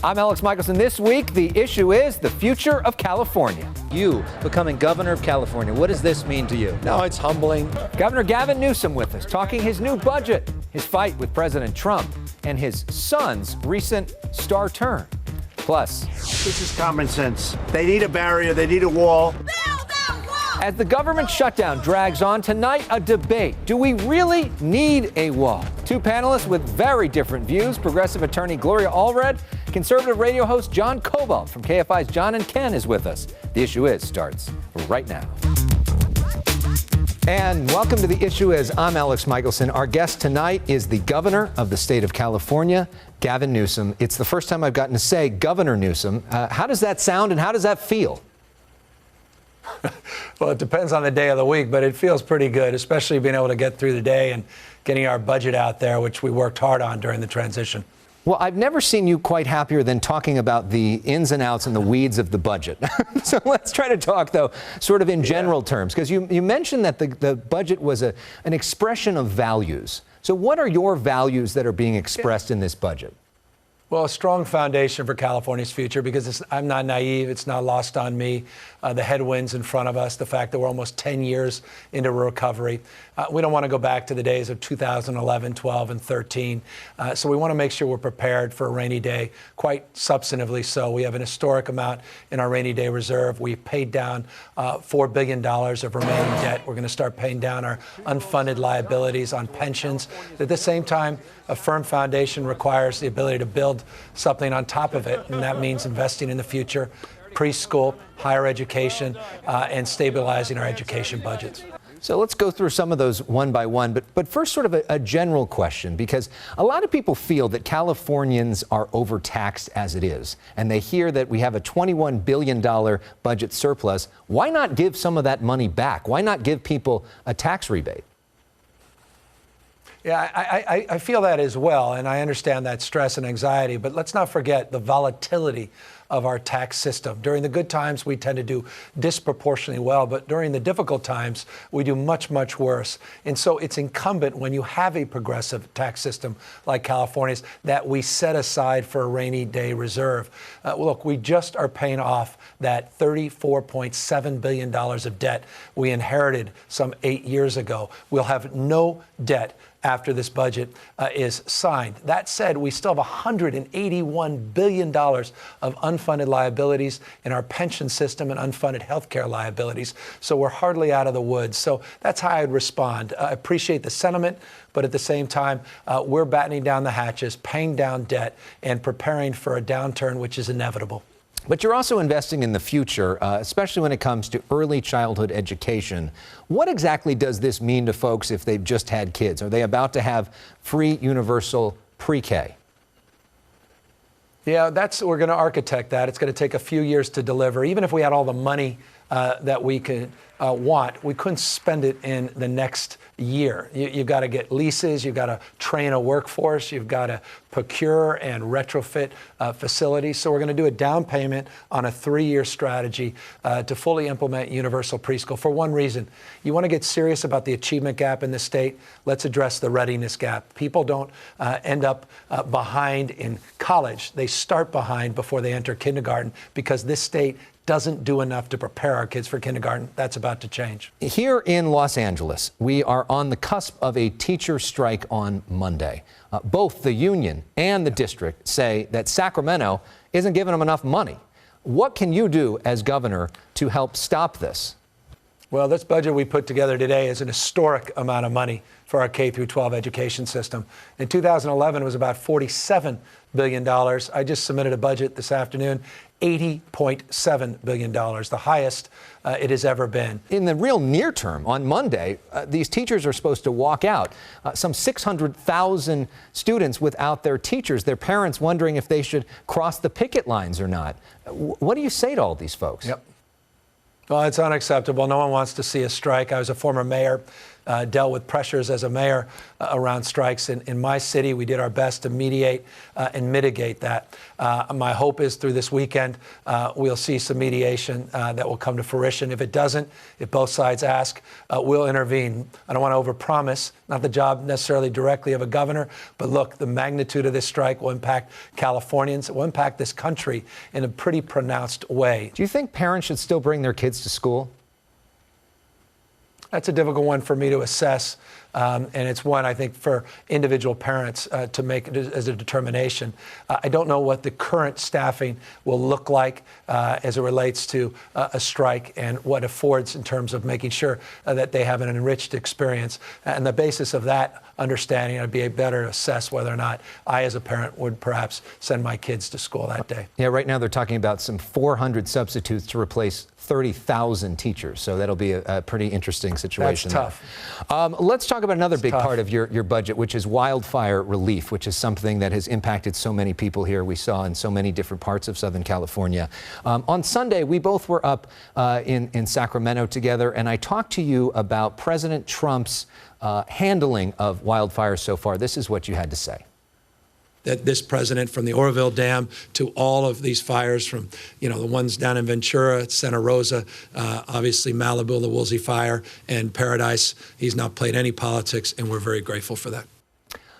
I'm Elex Michaelson. This week, the issue is the future of California. You becoming governor of California. What does this mean to you? No, it's humbling. Governor Gavin Newsom with us, talking his new budget, his fight with President Trump, and his son's recent star turn. Plus, This is common sense. They need a barrier. They need a wall. as the government shutdown drags on tonight, a debate. Do we really need a wall? Two panelists with very different views. Progressive attorney Gloria Allred, conservative radio host John Kobylt from KFI's John and Ken is with us. The Issue Is starts right now. And welcome to The Issue Is. I'm Elex Michaelson. Our guest tonight is the governor of the state of California, Gavin Newsom. It's the first time I've gotten to say Governor Newsom. How does that sound and how does that feel? Well, it depends on the day of the week, but it feels pretty good, especially being able to get through the day and getting our budget out there, which we worked hard on during the transition. Well, I've never seen you quite happier than talking about the ins and outs and the weeds of the budget. So let's try to talk, though, sort of in general terms, because you mentioned that the budget was an expression of values. So what are your values that are being expressed in this budget? Well, a strong foundation for California's future, because I'm not naive. It's not lost on me. The headwinds in front of us, the fact that we're almost 10 years into recovery. We don't want to go back to the days of 2011, 12, and 13. So we want to make sure we're prepared for a rainy day, quite substantively so. We have an historic amount in our rainy day reserve. We paid down $4 billion of remaining debt. We're going to start paying down our unfunded liabilities on pensions. At the same time, a firm foundation requires the ability to build something on top of it, and that means investing in the future, preschool, higher education, and stabilizing our education budgets. So let's go through some of those one by one. But first, sort of a general question, because a lot of people feel that Californians are overtaxed as it is, and they hear that we have a $21 billion budget surplus. Why not give some of that money back? Why not give people a tax rebate? Yeah, I feel that as well, and I understand that stress and anxiety, but let's not forget the volatility of our tax system. During the good times, we tend to do disproportionately well, but during the difficult times, we do much, much worse. And so it's incumbent when you have a progressive tax system like California's that we set aside for a rainy day reserve. Look, we just are paying off that $34.7 billion of debt we inherited some 8 years ago. We'll have no debt after this budget is signed. That said, we still have $181 billion of unfunded liabilities in our pension system and unfunded health care liabilities. So we're hardly out of the woods. So that's how I'd respond. I appreciate the sentiment, but at the same time, we're battening down the hatches, paying down debt, and preparing for a downturn which is inevitable. But you're also investing in the future, especially when it comes to early childhood education. What exactly does this mean to folks if they've just had kids? Are they about to have free universal pre-K? Yeah, we're going to architect that. It's going to take a few years to deliver. Even if we had all the money that we could want, we couldn't spend it in the next year. You've got to get leases, you've got to train a workforce, you've got to procure and retrofit facilities. So we're going to do a down payment on a 3-year strategy to fully implement universal preschool for one reason. You want to get serious about the achievement gap in the state? Let's address the readiness gap. People don't end up behind in college. They start behind before they enter kindergarten because this state doesn't do enough to prepare our kids for kindergarten. That's about to change. Here in Los Angeles, we are on the cusp of a teacher strike on Monday. Both the union and the district say that Sacramento isn't giving them enough money. What can you do as governor to help stop this? Well, this budget we put together today is an historic amount of money for our K through 12 education system. In 2011, it was about $47 billion. I just submitted a budget this afternoon, $80.7 billion, the highest it has ever been. In the real near term, on Monday, these teachers are supposed to walk out. Some 600,000 students without their teachers, their parents wondering if they should cross the picket lines or not. What do you say to all these folks? Yep. Well, it's unacceptable. No one wants to see a strike. I was a former mayor dealt with pressures as a mayor around strikes in my city. We did our best to mediate and mitigate that. My hope is through this weekend, we'll see some mediation that will come to fruition. If it doesn't, if both sides ask, we'll intervene. I don't want to overpromise, not the job necessarily directly of a governor, but look, the magnitude of this strike will impact Californians. It will impact this country in a pretty pronounced way. Do you think parents should still bring their kids to school? That's a difficult one for me to assess, and it's one, I think, for individual parents to make as a determination. I don't know what the current staffing will look like as it relates to a strike and what affords in terms of making sure that they have an enriched experience. And the basis of that understanding, I'd be better to assess whether or not I, as a parent, would perhaps send my kids to school that day. Yeah, right now they're talking about some 400 substitutes to replace 30,000 teachers. So that'll be a pretty interesting situation. That's tough. Let's talk about another big tough. part of your budget, which is wildfire relief, which is something that has impacted so many people here. We saw in so many different parts of Southern California. On Sunday, we both were up in Sacramento together, and I talked to you about President Trump's handling of wildfires so far. This is what you had to say. That this president, from the Oroville Dam to all of these fires, from the ones down in Ventura, Santa Rosa, obviously Malibu, the Woolsey fire, and Paradise, he's not played any politics, and we're very grateful for that.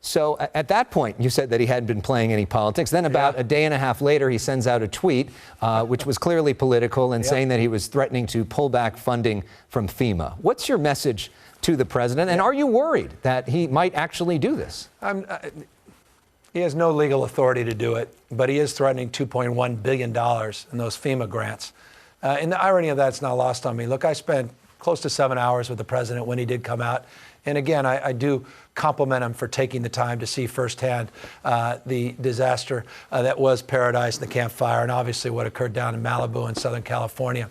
So at that point, you said that he hadn't been playing any politics. Then about a day and a half later, he sends out a tweet, which was clearly political, and saying that he was threatening to pull back funding from FEMA. What's your message to the president? And are you worried that he might actually do this? He has no legal authority to do it, but he is threatening $2.1 billion in those FEMA grants. And the irony of that's not lost on me. Look, I spent close to 7 hours with the president when he did come out. And again, I do compliment him for taking the time to see firsthand the disaster that was Paradise and the Camp Fire, and obviously what occurred down in Malibu in Southern California.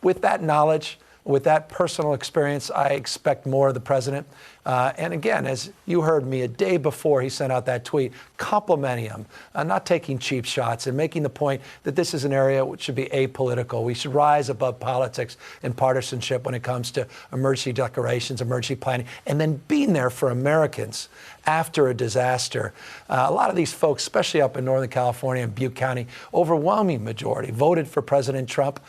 With that knowledge, with that personal experience, I expect more of the president. And again, as you heard me a day before he sent out that tweet, complimenting him, not taking cheap shots, and making the point that this is an area which should be apolitical. We should rise above politics and partisanship when it comes to emergency declarations, emergency planning, and then being there for Americans after a disaster. A lot of these folks, especially up in Northern California and Butte County, overwhelming majority voted for President Trump.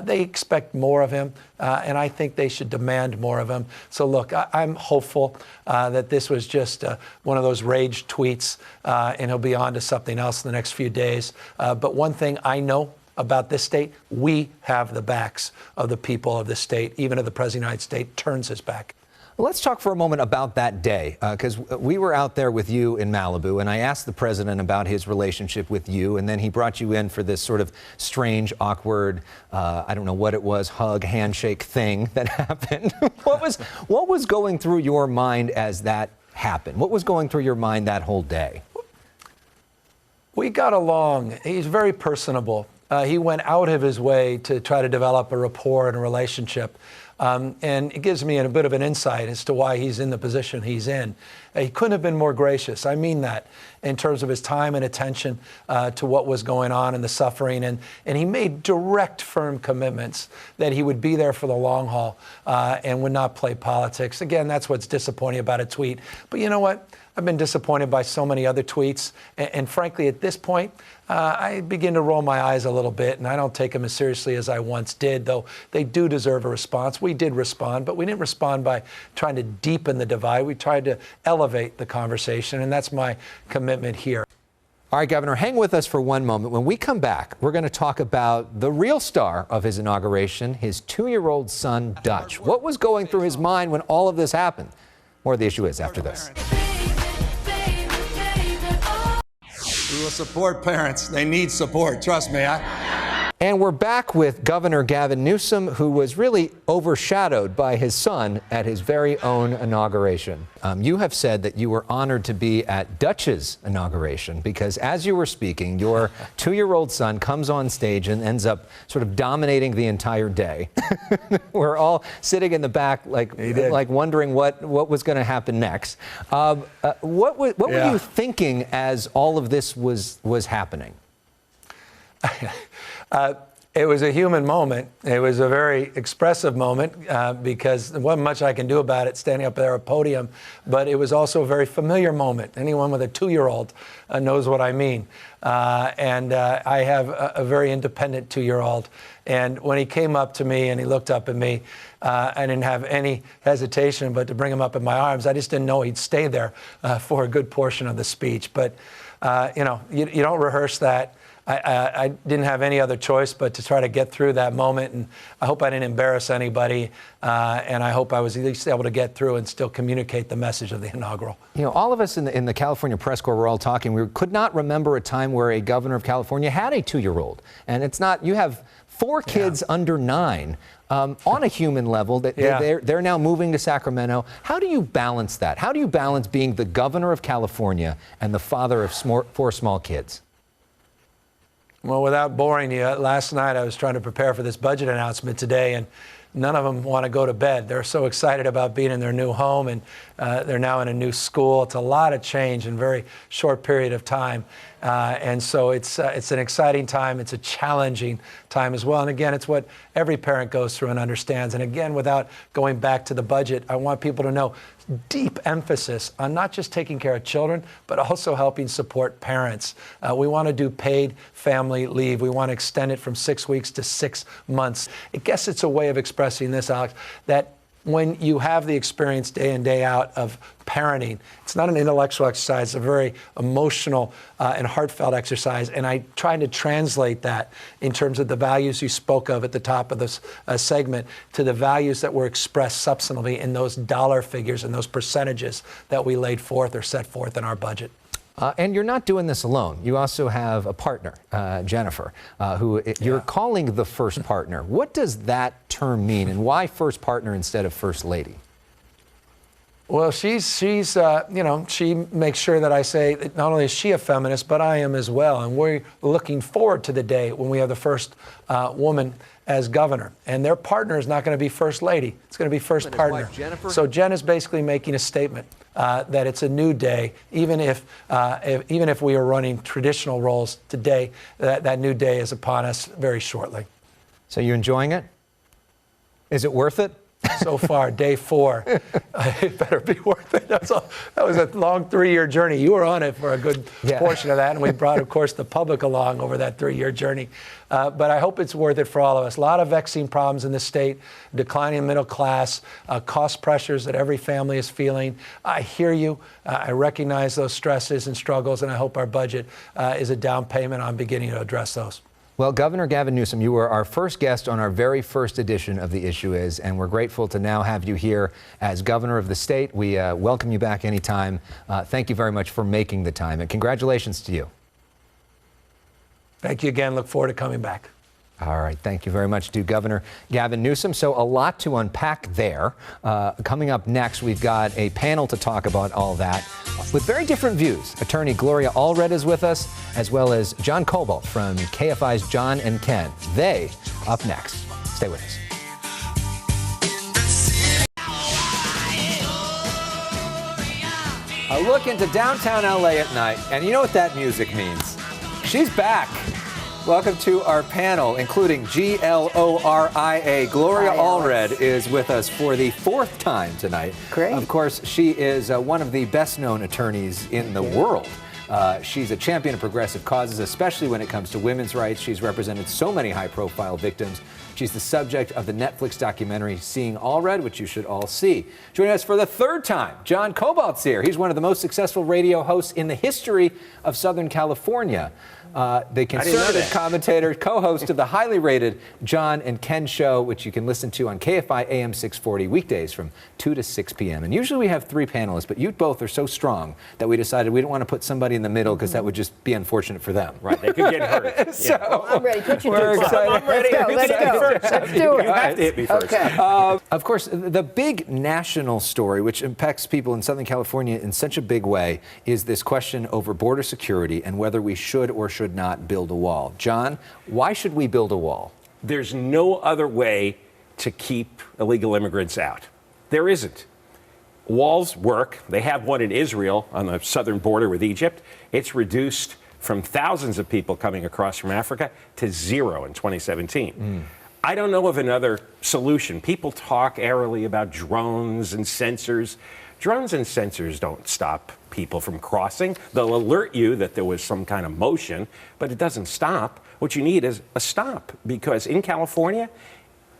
They expect more of him, and I think they should demand more of him. So look, I'm hopeful that this was just one of those rage tweets, and he'll be on to something else in the next few days. But one thing I know about this state, we have the backs of the people of this state, even if the President of the United States turns his back. Let's talk for a moment about that day, because we were out there with you in Malibu, and I asked the president about his relationship with you, and then he brought you in for this sort of strange, awkward, I don't know what it was, hug, handshake thing that happened. What was going through your mind as that happened? What was going through your mind that whole day? We got along. He's very personable. He went out of his way to try to develop a rapport and a relationship. And it gives me a bit of an insight as to why he's in the position he's in. He couldn't have been more gracious. I mean that in terms of his time and attention to what was going on and the suffering. And he made direct, firm commitments that he would be there for the long haul and would not play politics. Again, that's what's disappointing about a tweet. But you know what? I've been disappointed by so many other tweets. And frankly, at this point, I begin to roll my eyes a little bit, and I don't take them as seriously as I once did, though they do deserve a response. We did respond, but we didn't respond by trying to deepen the divide. We tried to elevate the conversation, and that's my commitment here. All right, Governor, hang with us for one moment. When we come back, we're going to talk about the real star of his inauguration, his 2-year-old son, Dutch. What was going through his mind when all of this happened? More of the issue is after this. We will support parents. They need support. Trust me. And we're back with Governor Gavin Newsom, who was really overshadowed by his son at his very own inauguration. You have said that you were honored to be at Dutch's inauguration because as you were speaking, your 2-year-old son comes on stage and ends up sort of dominating the entire day. We're all sitting in the back like wondering what was going to happen next. What were you thinking as all of this was happening? It was a human moment. It was a very expressive moment because there wasn't much I can do about it standing up there at a podium, but it was also a very familiar moment. Anyone with a 2-year-old knows what I mean. I have a very independent 2-year-old. And when he came up to me and he looked up at me, I didn't have any hesitation but to bring him up in my arms. I just didn't know he'd stay there for a good portion of the speech. But, you don't rehearse that. I didn't have any other choice but to try to get through that moment, and I hope I didn't embarrass anybody, and I hope I was at least able to get through and still communicate the message of the inaugural. All of us in the California press corps were all talking. We could not remember a time where a governor of California had a 2-year-old, and it's not. You have 4 kids under 9. On a human level, they're now moving to Sacramento. How do you balance that? How do you balance being the governor of California and the father of 4 small kids? Well, without boring you, last night I was trying to prepare for this budget announcement today, and none of them want to go to bed. They're so excited about being in their new home, and they're now in a new school. It's a lot of change in a very short period of time. And so it's an exciting time. It's a challenging time as well. And again, it's what every parent goes through and understands. And again, without going back to the budget, I want people to know deep emphasis on not just taking care of children, but also helping support parents. We want to do paid family leave. We want to extend it from 6 weeks to 6 months. I guess it's a way of expressing this, Alex, that when you have the experience day in, day out of parenting, it's not an intellectual exercise, it's a very emotional and heartfelt exercise. And I tried to translate that in terms of the values you spoke of at the top of this segment to the values that were expressed substantively in those dollar figures and those percentages that we laid forth or set forth in our budget. And you're not doing this alone. You also have a partner, Jennifer, who you're calling the first partner. What does that term mean, and why first partner instead of first lady? Well, she makes sure that I say that not only is she a feminist, but I am as well. And we're looking forward to the day when we have the first woman as governor. And their partner is not going to be first lady. It's going to be first partner. So Jen is basically making a statement that it's a new day, even if we are running traditional roles today, that new day is upon us very shortly. So you enjoying it? Is it worth it? So far, day 4, it better be worth it. That was a long 3-year journey. You were on it for a good portion of that, and we brought, of course, the public along over that 3-year journey. But I hope it's worth it for all of us. A lot of vexing problems in the state, declining middle class, cost pressures that every family is feeling. I hear you. I recognize those stresses and struggles, and I hope our budget is a down payment on beginning to address those. Well, Governor Gavin Newsom, you were our first guest on our very first edition of The Issue Is, and we're grateful to now have you here as governor of the state. We welcome you back anytime. Thank you very much for making the time, and congratulations to you. Thank you again. Look forward to coming back. All right. Thank you very much to Governor Gavin Newsom. So a lot to unpack there. Coming up next, we've got a panel to talk about all that with very different views. Attorney Gloria Allred is with us, as well as John Kobylt from KFI's John and Ken. They up next. Stay with us. A look into downtown LA at night, and you know what that music means. She's back. Welcome to our panel, including Gloria. Gloria Allred is with us for the 4th time tonight. Great. Of course, she is one of the best-known attorneys in the world. She's a champion of progressive causes, especially when it comes to women's rights. She's represented so many high-profile victims. She's the subject of the Netflix documentary Seeing Allred, which you should all see. Joining us for the 3rd time, John Kobylt's here. He's one of the most successful radio hosts in the history of Southern California. The conservative commentator, co-host of the highly rated John and Ken show, which you can listen to on KFI AM 640 weekdays from 2 to 6 p.m. And usually we have 3 panelists, but you both are so strong that we decided we didn't want to put somebody in the middle because that would just be unfortunate for them. Right, they could get hurt. So well, I'm ready. Put your we're excited. I'm ready. Let's go. Let's do it. You have to hit me first. Okay. Of course, the big national story, which impacts people in Southern California in such a big way, is this question over border security and whether we should or should not build a wall. John, why should we build a wall? There's no other way to keep illegal immigrants out. There isn't. Walls work. They have one in Israel on the southern border with Egypt. It's reduced from thousands of people coming across from Africa to 0 in 2017. I don't know of another solution. People talk airily about drones and sensors. Drones and sensors don't stop people from crossing. They'll alert you that there was some kind of motion, but it doesn't stop. What you need is a stop, because in California,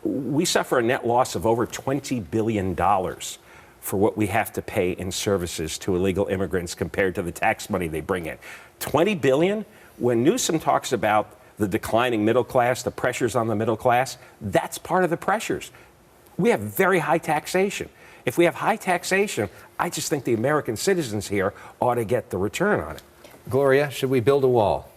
we suffer a net loss of over $20 billion for what we have to pay in services to illegal immigrants compared to the tax money they bring in. $20 billion? When Newsom talks about the declining middle class, the pressures on the middle class, that's part of the pressures. We have very high taxation. If we have high taxation, I just think the American citizens here ought to get the return on it. Gloria, should we build a wall?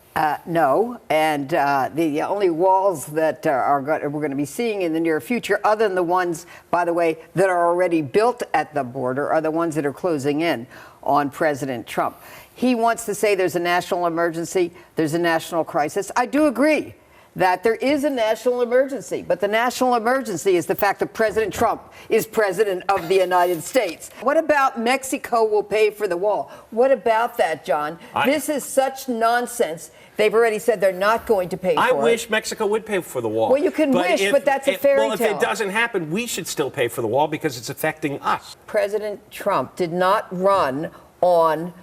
No, and the only walls that we're going to be seeing in the near future, other than the ones, by the way, that are already built at the border, are the ones that are closing in on President Trump. He wants to say there's a national emergency, there's a national crisis. I do agree that there is a national emergency, but the national emergency is the fact that President Trump is president of the United States. What about Mexico will pay for the wall? What about that, John? This is such nonsense. They've already said they're not going to pay for it. I wish Mexico would pay for the wall. Well, you can wish, but that's a fairy tale. Well, if it doesn't happen, we should still pay for the wall because it's affecting us. President Trump did not run on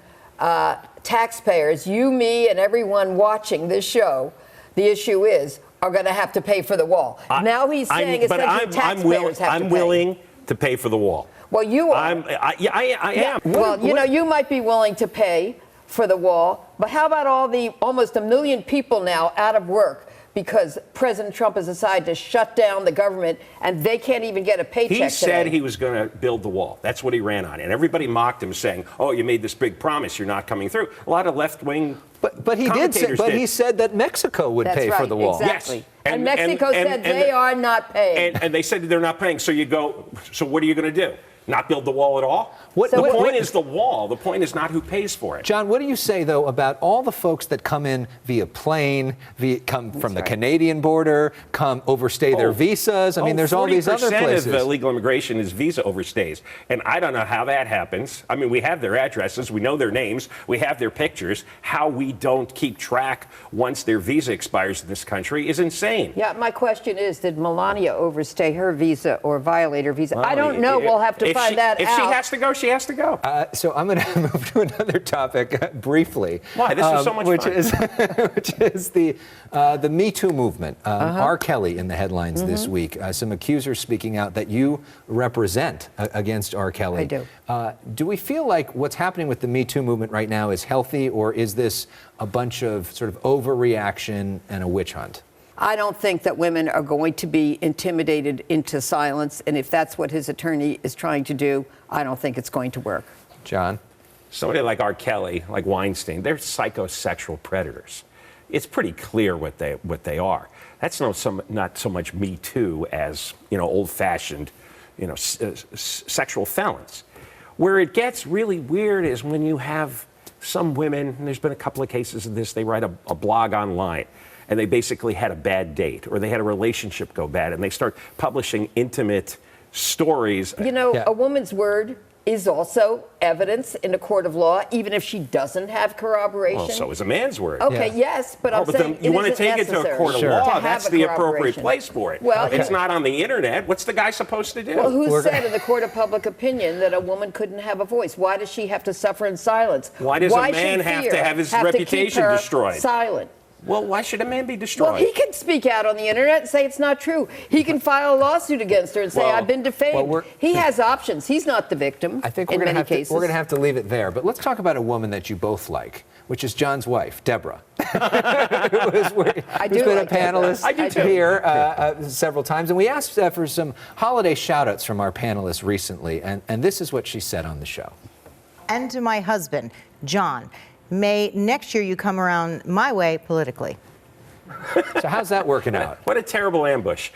taxpayers. You, me, and everyone watching this show, the issue is, are going to have to pay for the wall. Now he's saying essentially taxpayers have to pay. I'm willing to pay for the wall. Well, you are. I am. Well, you might be willing to pay for the wall, but how about all the almost 1 million people now out of work because President Trump has decided to shut down the government and they can't even get a paycheck He said today. he was going to build the wall. That's what he ran on. And everybody mocked him saying, oh, you made this big promise, you're not coming through. A lot of left-wing But he did say, but he said that Mexico would That's pay right, for the wall. Exactly. Yes. And Mexico said they are not paying. And they said they're not paying. So you go, so what are you going to do? Not build the wall at all? The point is the wall. The point is not who pays for it. John, what do you say, though, about all the folks that come in via plane, come from the Canadian border, overstay their visas? I mean, there's all these other places. 40% of illegal immigration is visa overstays. And I don't know how that happens. I mean, we have their addresses. We know their names. We have their pictures. How we don't keep track once their visa expires in this country is insane. Yeah, my question is, did Melania overstay her visa or violate her visa? Well, I don't know. We'll have to find that out. If she has to go, she has to go. So I'm going to move to another topic briefly. Why? This is so much fun. Which is the METOO movement. R. Kelly in the headlines this week. Some accusers speaking out that you represent against R. Kelly. I do. Do we feel like what's happening with the METOO movement right now is healthy, or is this a bunch of sort of overreaction and a witch hunt? I don't think that women are going to be intimidated into silence. And if that's what his attorney is trying to do, I don't think it's going to work. John? Somebody like R. Kelly, like Weinstein, they're psychosexual predators. It's pretty clear what they are. That's not so much Me Too as, old-fashioned, sexual felons. Where it gets really weird is when you have some women, and there's been a couple of cases of this, they write a blog online, and they basically had a bad date, or they had a relationship go bad, and they start publishing intimate stories. A woman's word is also evidence in a court of law, even if she doesn't have corroboration. Well, so is a man's word. Okay, yes, but I'm saying you want to take it to a court of law, that's the appropriate place for it. Well, it's not on the internet. What's the guy supposed to do? Well, who said in the court of public opinion that a woman couldn't have a voice? Why does she have to suffer in silence? Why does a man have to have his reputation destroyed? Silent. Well, why should a man be destroyed? Well, he can speak out on the internet and say it's not true. He can file a lawsuit against her and say, I've been defamed. He has options. He's not the victim. I think in we're many cases. We're going to have to leave it there. But let's talk about a woman that you both like, which is John's wife, Deborah, who's been a panelist here several times. And we asked for some holiday shout-outs from our panelists recently, and this is what she said on the show. And to my husband, John, may next year you come around my way politically. So how's that working out? What a terrible ambush.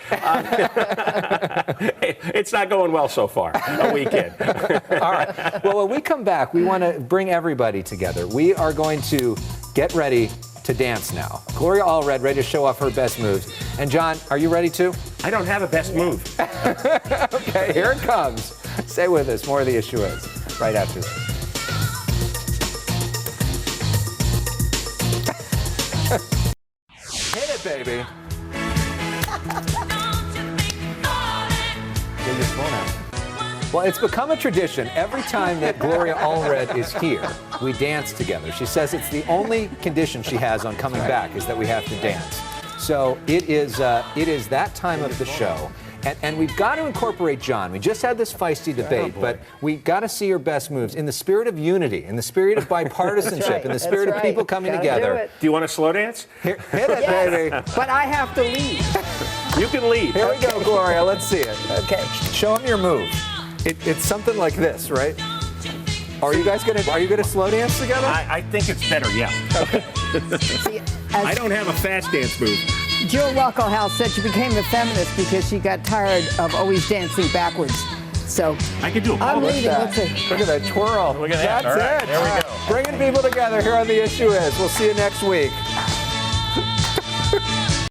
It's not going well so far, a weekend. All right. Well, when we come back, we want to bring everybody together. We are going to get ready to dance now. Gloria Allred ready to show off her best moves. And John, are you ready too? I don't have a best move. Okay, here it comes. Stay with us. More of The Issue Is right after this. Hit it, baby. Get your phone out. Well, it's become a tradition. Every time that Gloria Allred is here, we dance together. She says it's the only condition she has on coming back is that we have to dance. So it is that time of the show. And we've got to incorporate John. We just had this feisty debate, but we've got to see your best moves in the spirit of unity, in the spirit of bipartisanship, in the spirit of people coming together. Do you want a slow dance? Hit it, baby. But I have to lead. You can lead. Here we go, Gloria. Let's see it. Okay. Show them your move. It's something like this, right? Are you gonna slow dance together? I think it's better, yeah. See, I don't have a fast dance move. Jill Rucklehouse said she became a feminist because she got tired of always dancing backwards. So I could do a I'm ball. leading. Let's see. Look at that twirl. Look at that. That's All right, it. there we go. Bringing people together here on The Issue Is. We'll see you next week.